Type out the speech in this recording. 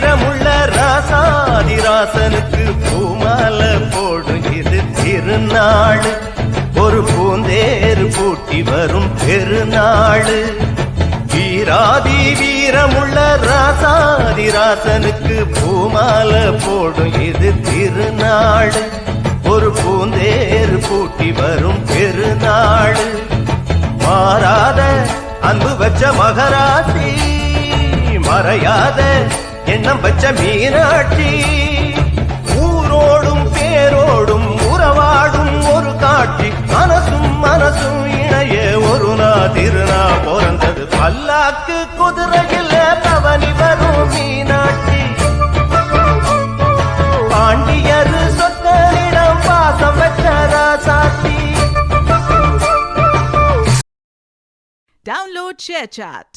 வீரமுள்ள ராசாதிராசனுக்கு பூமாலை போடும் இது திருநாள். ஒரு பூந்தேறு பூட்டி வரும் பெருநாள். வீராதி வீரமுள்ள ராசாதிராசனுக்கு பூமாலை போடும் இது திருநாள். ஒரு பூந்தேறு பூட்டி வரும் பெருநாள். மாறாத அன்பு வச்ச மகராசி, மறையாத எண்ணம் வச்ச மீனாட்சி. ஊரோடும் பேரோடும் உறவாடும் ஒரு காட்சி. மனசும் மனசும் இணைய ஒரு திருநா பிறந்தது. பல்லாக்கு குதிரையில் பவனி வரும் மீனாட்சி. பாண்டியர் சொத்தரிடம் பாசம் வச்ச ராசாத்தி. Download ShareChat.